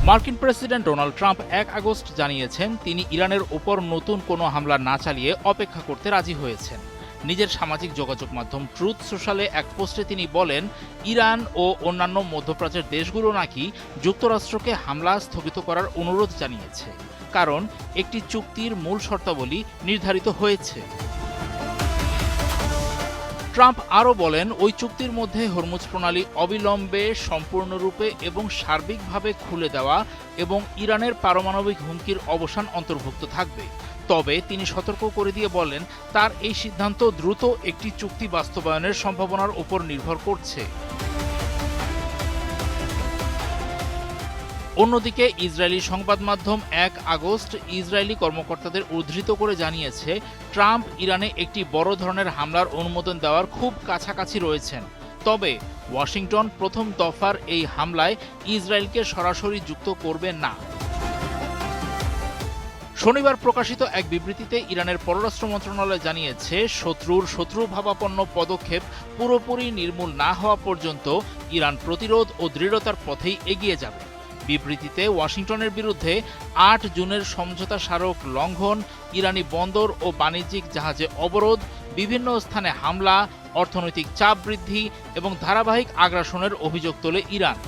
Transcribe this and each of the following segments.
মার্কিন president Donald Trump ১ August জানিয়েছেন তিনি ইরানের ওপর নতুন কোনো হামলা না চালিয়ে অপেক্ষা করতে রাজি হয়েছেন। নিজের সামাজিক যোগাযোগ মাধ্যম ট্রুথ সোশ্যালে এক পোস্টে তিনি বলেন, ইরান ও অন্যান্য মধ্যপ্রাচ্যের দেশগুলো নাকি যুক্তরাষ্ট্রকে হামলা স্থগিত করার অনুরোধ জানিয়েছে, কারণ একটি চুক্তির মূল শর্তাবলী নির্ধারিত হয়েছে। ট্রাম্প আরও বলেন, ওই চুক্তির মধ্যে হরমুজ প্রণালী অবিলম্বে সম্পূর্ণরূপে এবং সার্বিকভাবে খুলে দেওয়া এবং ইরানের পারমাণবিক হুমকির অবসান অন্তর্ভুক্ত থাকবে। তবে তিনি সতর্ক করে দিয়ে বলেন, তার এই সিদ্ধান্ত দ্রুত একটি চুক্তি বাস্তবায়নের সম্ভাবনার উপর নির্ভর করছে। অন্যদিকে ইসরায়েলি সংবাদ মাধ্যম ১ আগস্ট ইসরায়েলি কর্মকর্তাদের উদ্ধৃত করে জানিয়েছে, ট্রাম্প ইরানে একটি বড় ধরনের হামলার অনুমোদন দেওয়ার খুব কাছাকাছি রয়েছেন। তবে ওয়াশিংটন প্রথম দফার এই হামলায় ইসরায়েলকে সরাসরি যুক্ত করবে না। শনিবার প্রকাশিত এক বিবৃতিতে ইরানের পররাষ্ট্র মন্ত্রণালয় জানিয়েছে, শত্রুভাবাপন্ন পদক্ষেপ পুরোপুরি নির্মূল না হওয়া পর্যন্ত ইরান প্রতিরোধ ও দৃঢ়তার পথেই এগিয়ে যাবে। বিবৃতিতে ওয়াশিংটনের বিরুদ্ধে ৮ জুনের সমঝোতা স্মারক লঙ্ঘন, ইরানি বন্দর ও বাণিজ্যিক জাহাজে অবরোধ, বিভিন্ন স্থানে হামলা, অর্থনৈতিক চাপ বৃদ্ধি এবং ধারাবাহিক আগ্রাসনের অভিযোগ তোলে ইরান।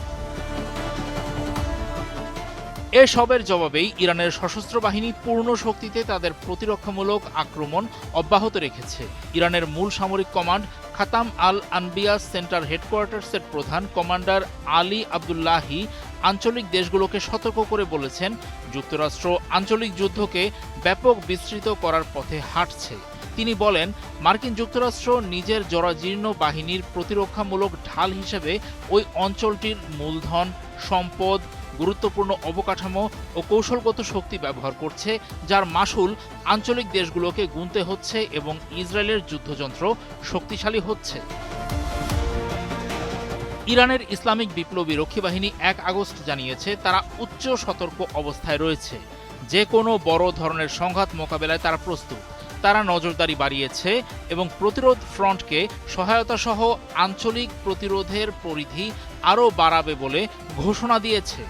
এসবের জবাবেই ইরানের সশস্ত্র বাহিনী পূর্ণ শক্তিতে তাদের প্রতিরক্ষামূলক আক্রমণ অব্যাহত রেখেছে। ইরানের মূল সামরিক কমান্ড খাতাম আল আনবিয়াস সেন্টার হেডকোয়ার্টার্সের প্রধান কমান্ডার আলী আবদুল্লাহি আঞ্চলিক দেশগুলোকে সতর্ক করে বলেছেন, যুক্তরাষ্ট্র আঞ্চলিক যুদ্ধকে ব্যাপক বিস্তৃত করার পথে হাঁটছে। তিনি বলেন, মার্কিন যুক্তরাষ্ট্র নিজের জরাজীর্ণ বাহিনীর প্রতিরক্ষামূলক ঢাল হিসেবে ওই অঞ্চলটির মূলধন, সম্পদ, গুরুত্বপূর্ণ অবকাঠামো ও কৌশলগত শক্তি ব্যবহার করছে, যার মাসুল আঞ্চলিক দেশগুলোকে গুনতে হচ্ছে এবং ইসরায়েলের যুদ্ধযন্ত্র শক্তিশালী হচ্ছে। ইরানের ইসলামিক বিপ্লবী রক্ষী বাহিনী ১ আগস্ট জানিয়েছে, তারা উচ্চ সতর্ক অবস্থায় রয়েছে। যে কোনো বড় ধরনের সংঘাত মোকাবেলায় তারা প্রস্তুত। তারা নজরদারি বাড়িয়েছে এবং প্রতিরোধ ফ্রন্টকে সহায়তা সহ আঞ্চলিক প্রতিরোধের পরিধি আরও বাড়াবে বলে ঘোষণা দিয়েছে।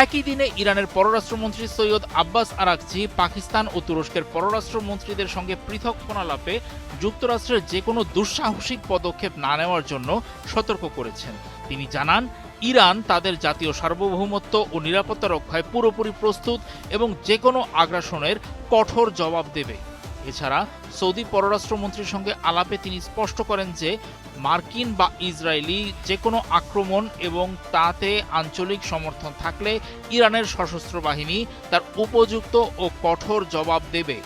একই দিনে ইরানের পররাষ্ট্রমন্ত্রী সৈয়দ আব্বাস আরাকচি পাকিস্তান ও তুরস্কের পররাষ্ট্রমন্ত্রীদের সঙ্গে পৃথক ফোনালাপে যুক্তরাষ্ট্রের যে কোনো দুঃসাহসিক পদক্ষেপ না নেওয়ার জন্য সতর্ক করেছেন। তিনি জানান, ইরান তাদের জাতীয় সার্বভৌমত্ব ও নিরাপত্তা রক্ষায় পুরোপুরি প্রস্তুত এবং যে কোনো আগ্রাসনের কঠোর জবাব দেবে। এছাড়া সৌদি পররাষ্ট্রমন্ত্রীর সঙ্গে আলাপে তিনি স্পষ্ট করেন যে, মার্কিন বা ইসরায়েলি যে কোনো আক্রমণ এবং তাতে আঞ্চলিক সমর্থন থাকলে ইরানের সশস্ত্র বাহিনী তার উপযুক্ত ও কঠোর জবাব দেবে।